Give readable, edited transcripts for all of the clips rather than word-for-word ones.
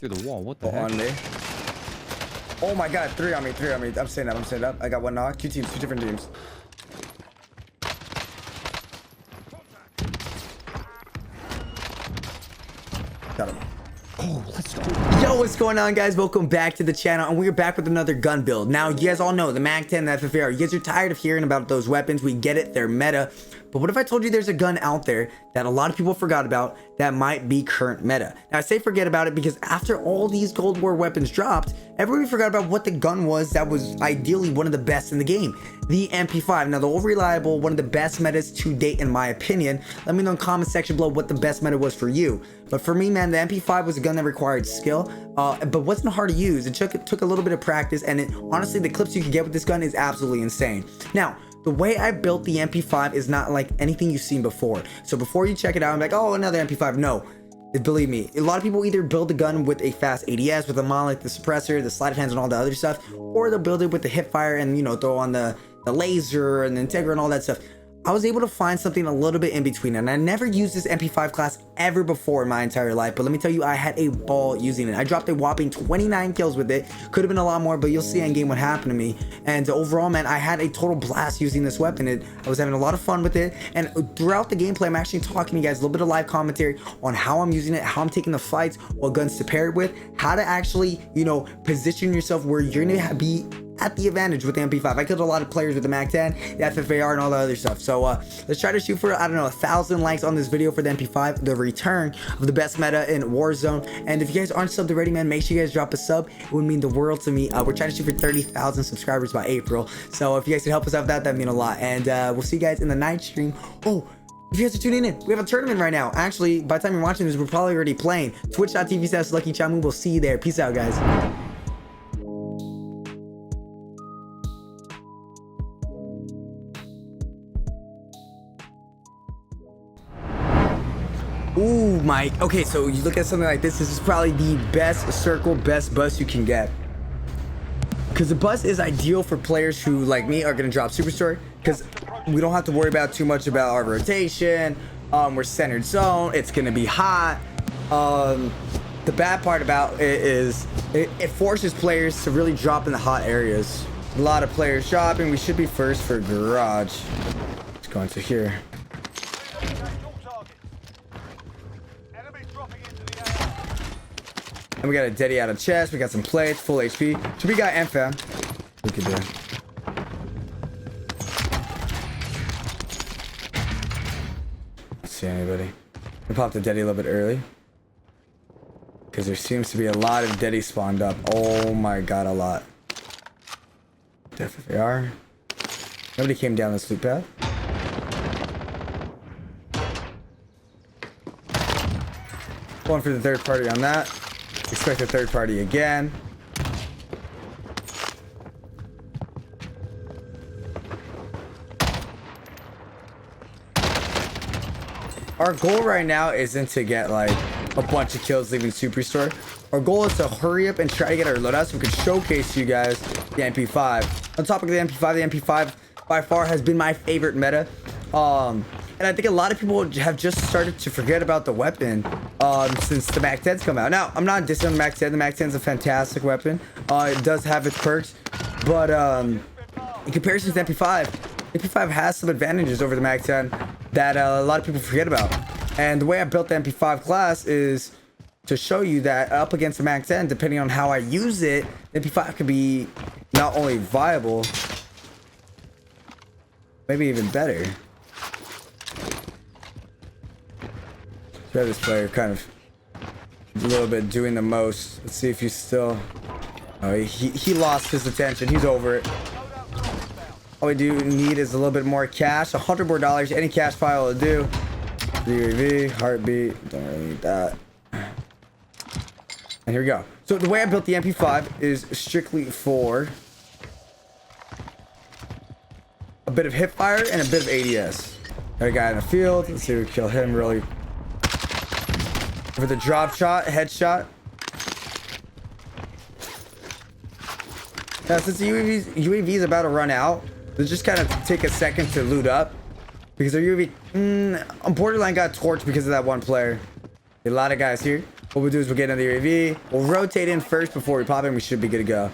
Through the wall. What the Oh, heck? on me. Oh my god, three on me. I'm staying up. I got one knock. Two teams, two different teams. Got him. Oh, let's go. Yo, what's going on, guys? Welcome back to the channel, and we're back with another gun build. Now, you guys all know the MAC-10 and the FFAR. You guys are tired of hearing about those weapons. We get it, they're meta. But what if I told you there's a gun out there that a lot of people forgot about that might be current meta? Now, I say forget about it because after all these Cold War weapons dropped, everybody forgot about what the gun was that was ideally one of the best in the game. The MP5. Now, the old reliable, one of the best metas to date in my opinion. Let me know in the comment section below what the best meta was for you. But for me, man, the MP5 was a gun that required skill, but wasn't hard to use. It took a little bit of practice, and honestly, the clips you can get with this gun is absolutely insane. Now, the way I built the MP5 is not like anything you've seen before. So before you check it out, I'm like, oh, another MP5. No, believe me, a lot of people either build the gun with a fast ADS, with a mod like the suppressor, the sleight of hands, and all the other stuff, or they'll build it with the hip fire and, you know, throw on the laser and the Integra and all that stuff. I was able to find something a little bit in between, and I never used this MP5 class ever before in my entire life, but let me tell you, I had a ball using it. I dropped a whopping 29 kills with it. Could have been a lot more, but you'll see in game what happened to me. And overall, man, I had a total blast using this weapon. I was having a lot of fun with it, and throughout the gameplay, I'm actually talking to you guys a little bit of live commentary on how I'm using it, how I'm taking the fights, what guns to pair it with, how to actually, you know, position yourself where you're gonna be at the advantage with the MP5. I killed a lot of players with the MAC-10, the FFAR, and all the other stuff. So let's try to shoot for, I don't know, 1,000 likes on this video for the MP5, the return of the best meta in Warzone. And if you guys aren't subbed already, man, make sure you guys drop a sub. It would mean the world to me. We're trying to shoot for 30,000 subscribers by April. So if you guys could help us out with that, that'd mean a lot. And we'll see you guys in the night stream. Oh, if you guys are tuning in, we have a tournament right now. Actually, by the time you're watching this, we're probably already playing. Twitch.tv/LuckyChamu. We'll see you there. Peace out, guys. Ooh, Mike. Okay, so you look at something like this. This is probably the best circle, best bus you can get. Because the bus is ideal for players who, like me, are going to drop Superstore. Because we don't have to worry about too much about our rotation. We're centered zone. It's going to be hot. The bad part about it is it forces players to really drop in the hot areas. A lot of players dropping. We should be first for garage. Let's go into here. And we got a Deddy out of chest. We got some plates, full HP. So we got MFAM. We could do. Don't see anybody. We popped the Deddy a little bit early. Because there seems to be a lot of Deddy spawned up. Oh my god, a lot. FFAR. Nobody came down this loop path. Going for the third party on that. Expect a third party again. Our goal right now isn't to get like a bunch of kills leaving Superstore. Our goal is to hurry up and try to get our loadout so we can showcase you guys the MP5. On top of the MP5 by far has been my favorite meta. And I think a lot of people have just started to forget about the weapon since the MAC-10's come out. Now, I'm not dissing the MAC-10. The MAC-10's a fantastic weapon. It does have its perks. But in comparison to the MP5, the MP5 has some advantages over the MAC-10 that a lot of people forget about. And the way I built the MP5 class is to show you that up against the MAC-10, depending on how I use it, the MP5 could be not only viable, maybe even better. We have this player kind of a little bit doing the most. Let's see if he's still. Oh, he lost his attention. He's over it. All we do need is a little bit more cash. $100 more. Any cash file will do. UAV, heartbeat. Don't really need that. And here we go. So the way I built the MP5 is strictly for a bit of hip fire and a bit of ADS. Got a guy in the field. Let's see if we kill him really. For the drop shot, headshot. Now, since the UAV is about to run out, let's just kind of take a second to loot up. Because our UAV, borderline got torched because of that one player. A lot of guys here. What we'll do is we'll get another UAV. We'll rotate in first before we pop in. We should be good to go.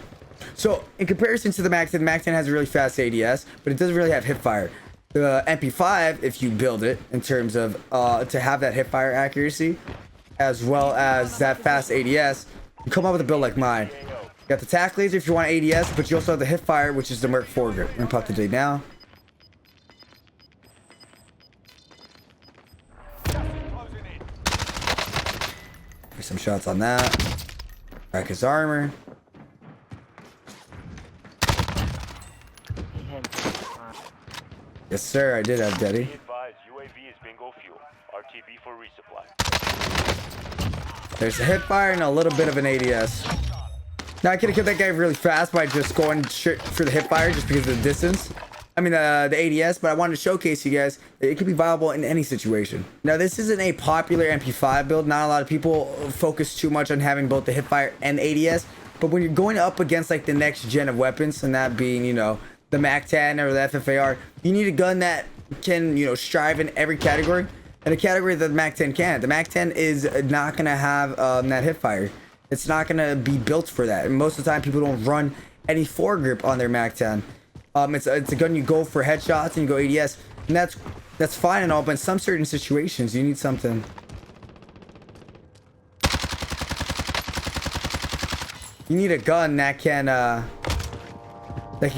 So in comparison to the MAC-10, the MAC-10 has a really fast ADS, but it doesn't really have hip fire. The MP5, if you build it in terms of to have that hip fire accuracy, as well as that fast ADS, you come up with a build like mine. You got the tac laser if you want ADS, but you also have the hip fire, which is the Merc foregrip. We're gonna pop the dig now. There's some shots on that. Crack his armor. Yes, sir. I did have Daddy. There's a hip fire and a little bit of an ADS. Now I could have killed that guy really fast by just going straight for the hip fire just because of the distance. I mean the ADS, but I wanted to showcase you guys that it could be viable in any situation. Now this isn't a popular MP5 build. Not a lot of people focus too much on having both the hip fire and ADS. But when you're going up against like the next gen of weapons, and that being, you know, the MAC-10 or the FFAR, you need a gun that can, you know, strive in every category, and a category that the MAC-10 can. The MAC-10 is not gonna have that hip fire. It's not gonna be built for that, and most of the time people don't run any foregrip on their MAC-10. It's a gun you go for headshots and you go ADS, and that's fine and all, but in some certain situations you need something. You need a gun that can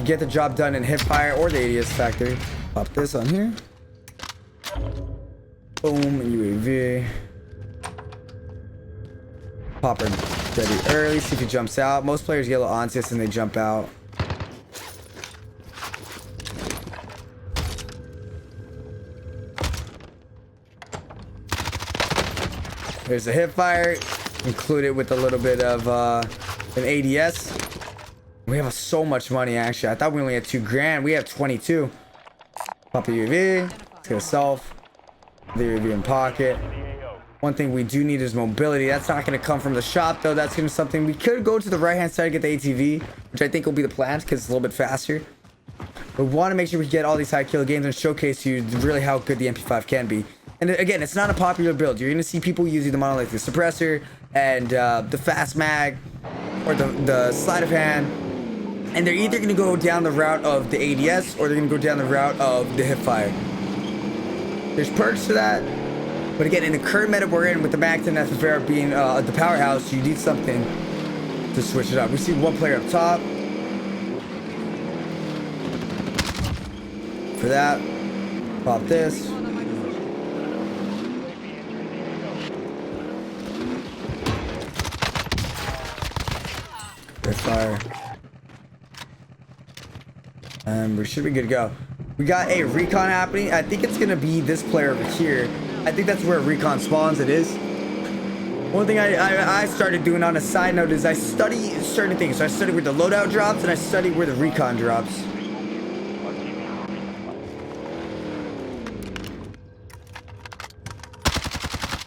get the job done in hip fire or the ADS factory. Pop this on here. Boom, UAV. Pop her ready early, see if he jumps out. Most players get a little on-assist and they jump out. There's a hip fire, include it with a little bit of an ADS. We have so much money, actually. I thought we only had 2 grand. We have 22. Pop the UAV. Let's get a self. The UAV in pocket. One thing we do need is mobility. That's not going to come from the shop, though. That's going to be something. We could go to the right-hand side and get the ATV, which I think will be the plan because it's a little bit faster. But we want to make sure we get all these high kill games and showcase you really how good the MP5 can be. And again, it's not a popular build. You're going to see people using the monolithic suppressor and the fast mag or the sleight of hand. And they're either going to go down the route of the ADS or they're going to go down the route of the hip fire. There's perks to that. But again, in the current meta we're in with the MAC-10 FFAR being the powerhouse, you need something to switch it up. We see one player up top. For that, pop this. Hip fire. And we should be good to go. We got a recon happening. I think it's gonna be this player over here. I think that's where recon spawns. It is. One thing I started doing on a side note is I study certain things. So I study where the loadout drops and I study where the recon drops.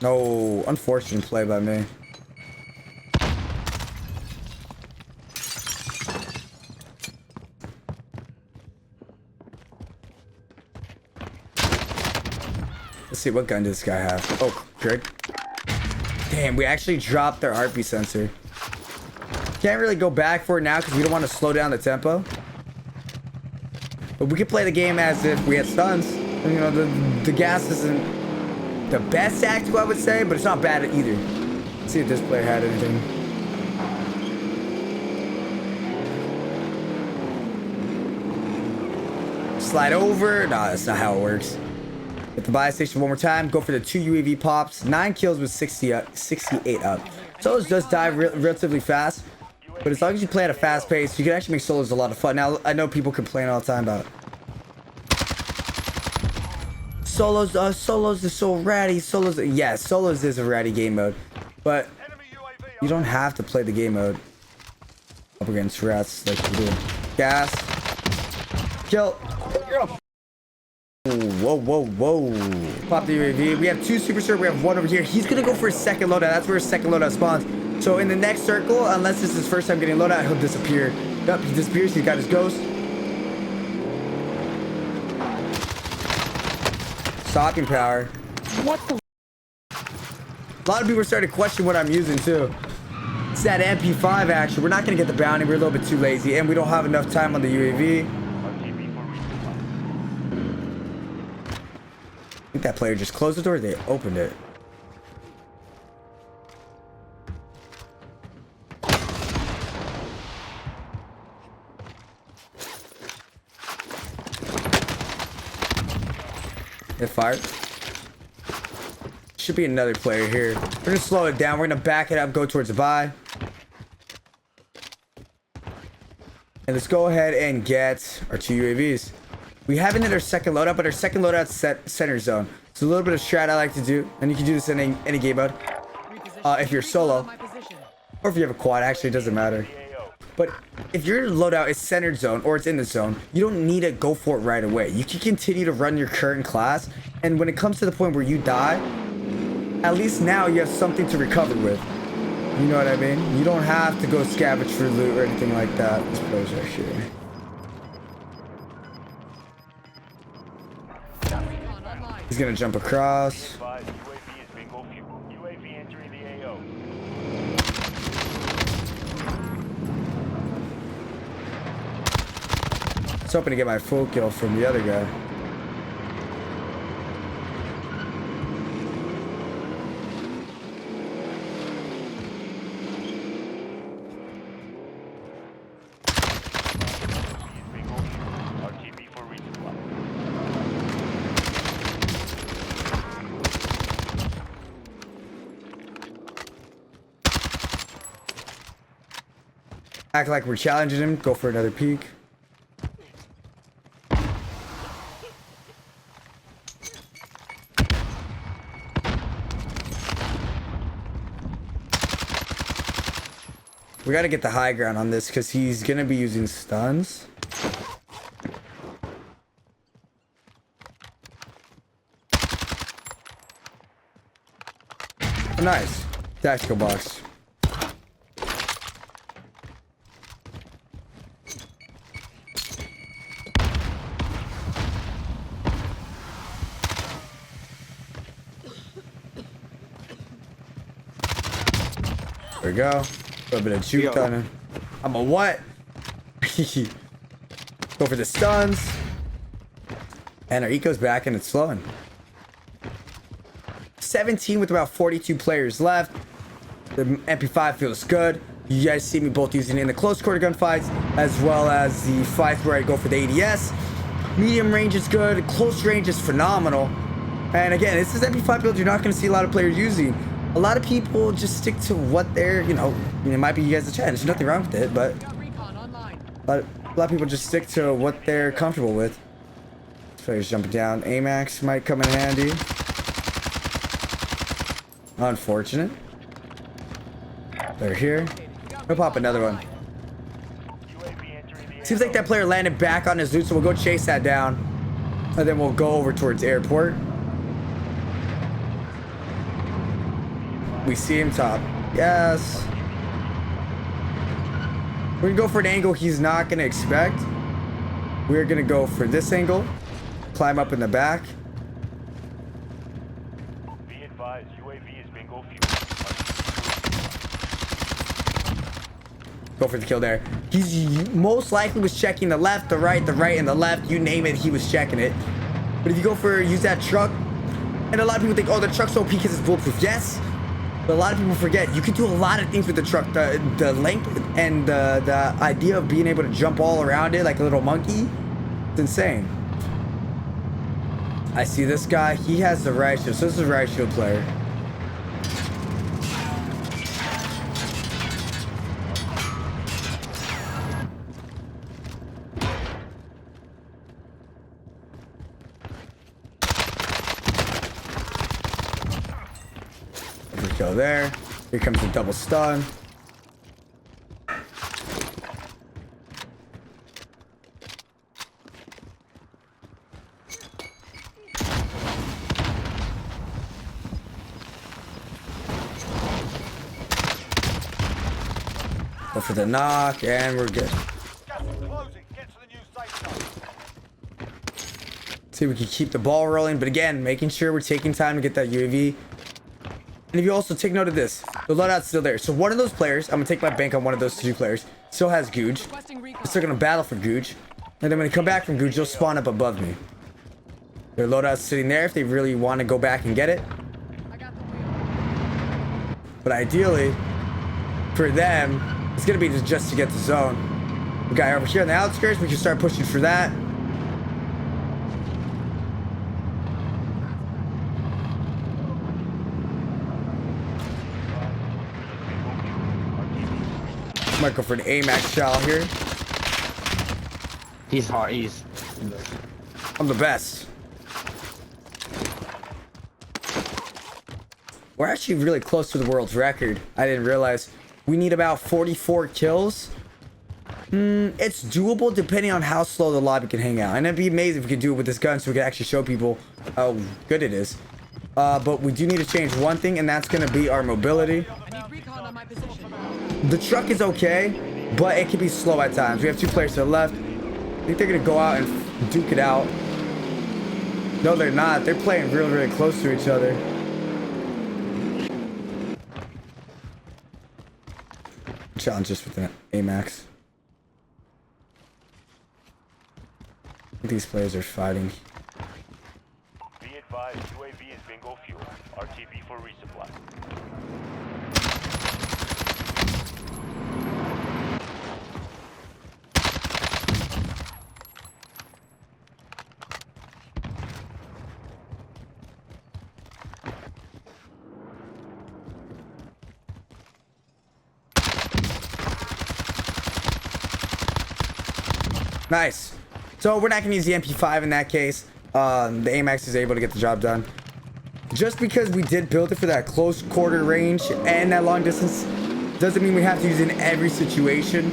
No, unfortunate play by me. Let's see, what gun does this guy have? Oh, good. Damn, we actually dropped their heartbeat sensor. Can't really go back for it now because we don't want to slow down the tempo. But we could play the game as if we had stuns. And, you know, the gas isn't the best tactical, I would say, but it's not bad either. Let's see if this player had anything. Slide over. Nah, that's not how it works. Hit the buy station one more time. Go for the 2 UAV pops. 9 kills with 68 up. Solos does die relatively fast. But as long as you play at a fast pace, you can actually make solos a lot of fun. Now, I know people complain all the time about solos. Solos are so ratty. Solos, yeah, solos is a ratty game mode. But you don't have to play the game mode up against rats like you do. Gas. Kill. Whoa, whoa, whoa. Pop the UAV. We have 2 super short. We have 1 over here. He's going to go for a second loadout. That's where his second loadout spawns. So in the next circle, unless this is his first time getting loadout, he'll disappear. Yep, he disappears. He's got his ghost. Stopping power. What the? A lot of people started questioning what I'm using too. It's that MP5 action. We're not gonna get the bounty. We're a little bit too lazy, and we don't have enough time on the UAV. I think that player just closed the door. They opened it. It fired. Should be another player here. We're gonna slow it down. We're gonna back it up, go towards the buy. And let's go ahead and get our 2 UAVs. We haven't hit our second loadout, but our second loadout's set center zone. It's a little bit of strat I like to do, and you can do this in any game mode. If you're solo, or if you have a quad, actually it doesn't matter. But if your loadout is centered zone or it's in the zone, you don't need to go for it right away. You can continue to run your current class, and when it comes to the point where you die, at least now you have something to recover with. You know what I mean? You don't have to go scavenge for loot or anything like that. This player's right here. He's gonna jump across. I was hoping to get my full kill from the other guy. Act like we're challenging him. Go for another peek. We gotta get the high ground on this because he's gonna be using stuns. Oh, nice. Tactical box. There we go. A little bit of juke on him. I'm a what? Go for the stuns. And our eco's back and it's slowing. 17 with about 42 players left. The MP5 feels good. You guys see me both using it in the close quarter gunfights as well as the fights where I go for the ADS. Medium range is good. Close range is phenomenal. And again, this is MP5 build you're not going to see a lot of players using. A lot of people just stick to what they're, you know, I mean, it might be you guys' chat. There's nothing wrong with it, but a lot of people just stick to what they're comfortable with. Players jumping down. AMAX might come in handy. Unfortunate. They're here. We'll pop another one. Seems like that player landed back on his loot, so we'll go chase that down. And then we'll go over towards airport. We see him top. Yes. We're gonna go for an angle he's not gonna expect. We're gonna go for this angle. Climb up in the back. Be advised, UAV is bingo fuel. Go for the kill there. He's most likely was checking the left, the right, and the left. You name it, he was checking it. But if you go for use that truck, and a lot of people think, oh, the truck's OP because it's bulletproof. Yes. But a lot of people forget you can do a lot of things with the truck. The length and the idea of being able to jump all around it like a little monkey, it's insane. I see this guy. He has the right shield. So this is a right shield player. Go there. Here comes the double stun. Go for the knock, and we're good. See if we can keep the ball rolling, but again, making sure we're taking time to get that UAV. And if you also take note of this, the loadout's still there. So one of those players, I'm gonna take my bank on one of those two players, still has Googe. They're still gonna battle for Googe. And then when they come back from Googe, they'll spawn up above me. Their loadout's sitting there if they really want to go back and get it. But ideally, for them, it's gonna be just to get the zone. The guy over here on the outskirts, we can start pushing for that. Might go for an AMAX shot here. He's hard. I'm the best. We're actually really close to the world's record. I didn't realize. We need about 44 kills. It's doable depending on how slow the lobby can hang out. And it'd be amazing if we could do it with this gun so we could actually show people how good it is. But we do need to change one thing, and that's going to be our mobility. The truck is okay, but it can be slow at times. We have two players to the left. I think they're going to go out and duke it out. No, they're not. They're playing really, really close to each other. Challenge just with an AMAX. I think these players are fighting. Be advised, UAV is bingo fuel. RTB for resupply. Nice. So we're not gonna use the MP5 in that case. The AMAX is able to get the job done. Just because we did build it for that close quarter range and that long distance doesn't mean we have to use it in every situation.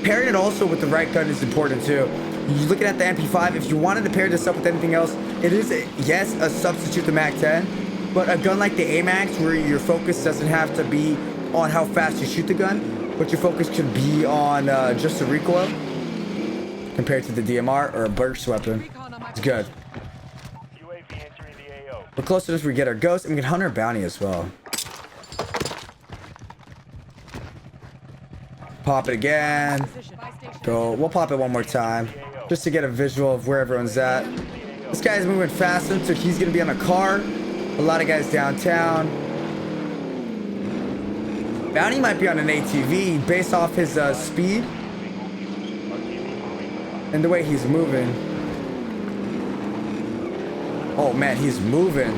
Pairing it also with the right gun is important too. You're looking at the MP5. If you wanted to pair this up with anything else, it is, yes, a substitute to MAC-10, but a gun like the AMAX where your focus doesn't have to be on how fast you shoot the gun, but your focus could be on just the recoil compared to the DMR or a burst weapon. It's good. We're close to this. We get our ghost and we can hunt our bounty as well. Pop it again. Go. We'll pop it one more time just to get a visual of where everyone's at. This guy's moving fast, so he's gonna be on a car. A lot of guys downtown. Bounty might be on an ATV based off his speed and the way he's moving. Oh man, he's moving.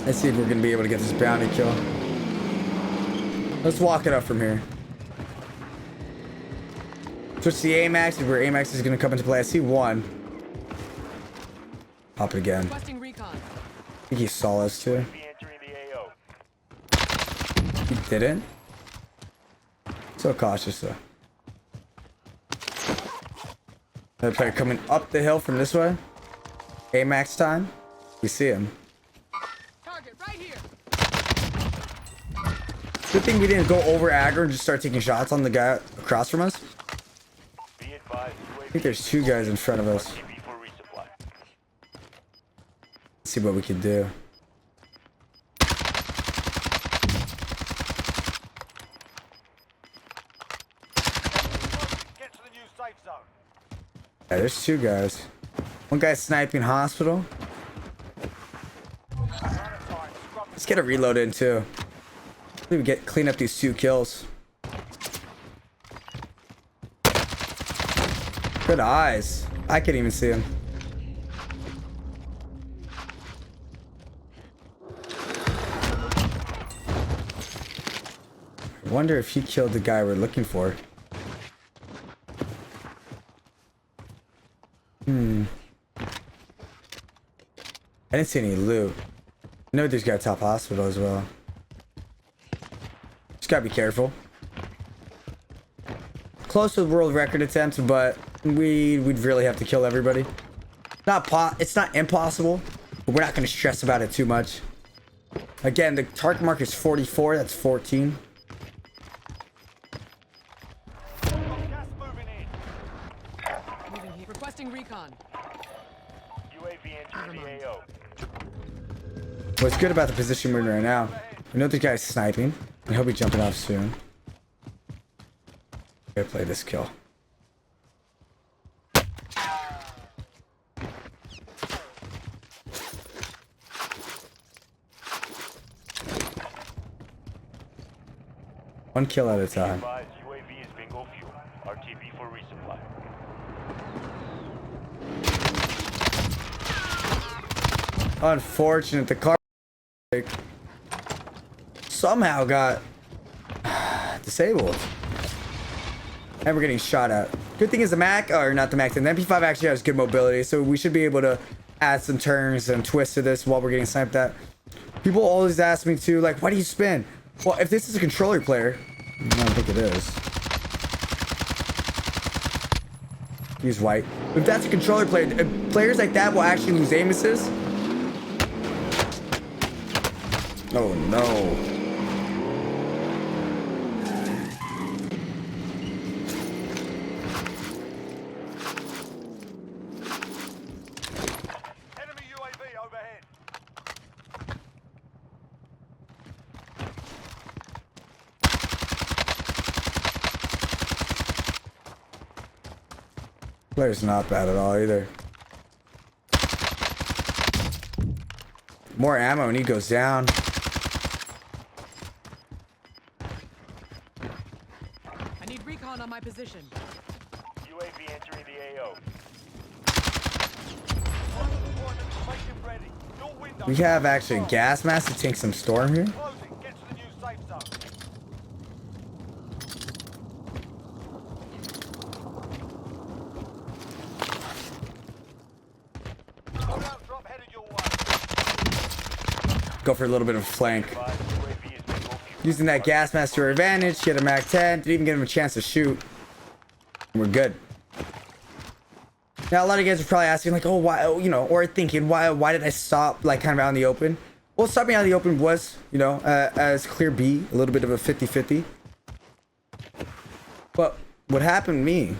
Let's see if we're gonna be able to get this bounty kill. Let's walk it up from here. Switch the AMAX, where AMAX is gonna come into play. I see one. Pop it again. I think he saw us too. He didn't. So cautious though. Another player coming up the hill from this way. AMAX time. We see him. Target right here. Good thing we didn't go over aggro and just start taking shots on the guy across from us. I think there's two guys in front of us. Let's see what we can do. Yeah, there's two guys. One guy's sniping hospital. Let's get a reload in too. We get clean up these two kills. Good eyes. I can't even see him. I wonder if he killed the guy we're looking for. I didn't see any loot. I know there's got top hospital as well. Just gotta be careful. Close to the world record attempt, but we'd really have to kill everybody. It's not impossible, but we're not gonna stress about it too much. Again, the target mark is 44. That's 14. Moving here. Requesting recon. UAV entering the AO. What's good about the position we're in right now? We know the guy's sniping, and he'll be jumping off soon. Gotta play this kill. One kill at a time. Advised, UAV is bingo fuel. RTB for resupply. Unfortunate, the car somehow got disabled. And we're getting shot at. Good thing is the Mac, or not the Mac 10, the MP5 actually has good mobility, so we should be able to add some turns and twists to this while we're getting sniped at. People always ask me too, like, why do you spin? Well, if this is a controller player, I don't think it is. He's white. If that's a controller player, players like that will actually lose aim assist. Oh no. Enemy UAV overhead. Player's not bad at all either. More ammo and he goes down. I need recon on my position. UAV entering the AO. We have actually a gas mask to take some storm here. Closing. Get to the new safe zone. Loadout drop headed your way. Go for a little bit of flank. Advised, UAV is bingo fuel. Using that gas mask to our advantage. Get a Mac 10. Didn't even give him a chance to shoot. And we're good. Now a lot of you guys are probably asking like, oh, why, you know, or thinking why did I stop like kind of out in the open? Well, stopping out in the open was, you know, as clear B, a little bit of a 50-50. But what happened to me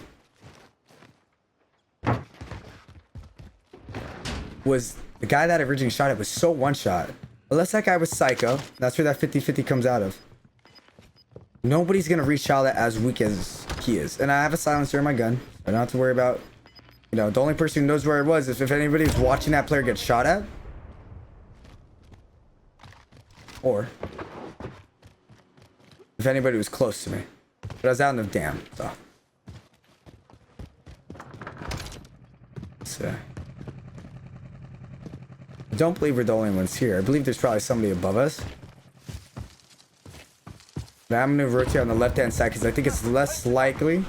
was the guy that I originally shot at was so one shot. Unless that guy was psycho, that's where that 50-50 comes out of. Nobody's gonna reshot that as weak as he is. And I have a silencer in my gun. I don't have to worry about, you know, the only person who knows where it was is if anybody's watching that player get shot at. Or if anybody was close to me. But I was out in the dam, so. So. I don't believe we're the only ones here. I believe there's probably somebody above us. But I'm gonna rotate on the left-hand side because I think it's less likely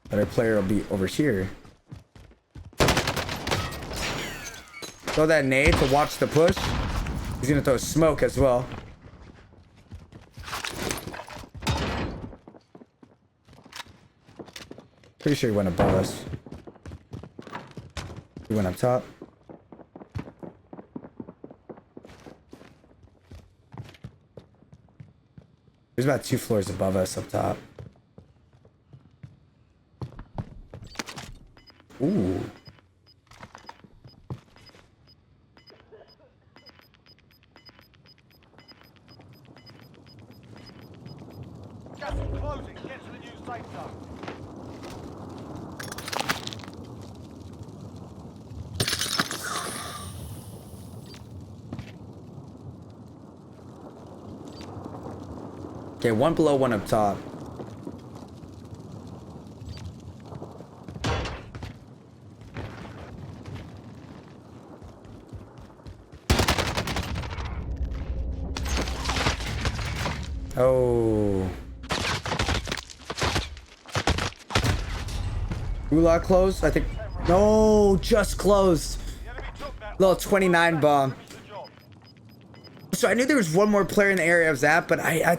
that our player will be over here. Throw that nade to watch the push. He's gonna throw smoke as well. Pretty sure he went above us. He went up top. There's about 2 floors above us up top. Ooh. Gas is closing. Get to the new safe zone. Okay, 1 below, 1 up top. Oh. Gulag closed? I think. No, just closed. Little 29 bomb. So I knew there was one more player in the area I was at, but I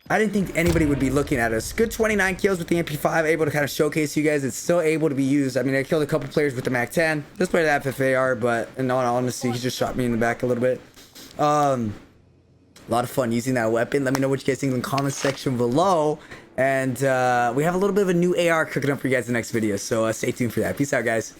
didn't think anybody would be looking at us. Good 29 kills with the MP5, able to kind of showcase you guys. It's still able to be used. I mean, I killed a couple players with the Mac 10. This player the FFAR, but in all honesty, he just shot me in the back a little bit. A lot of fun using that weapon. Let me know what you guys think in the comment section below. And we have a little bit of a new AR cooking up for you guys in the next video. So stay tuned for that. Peace out, guys.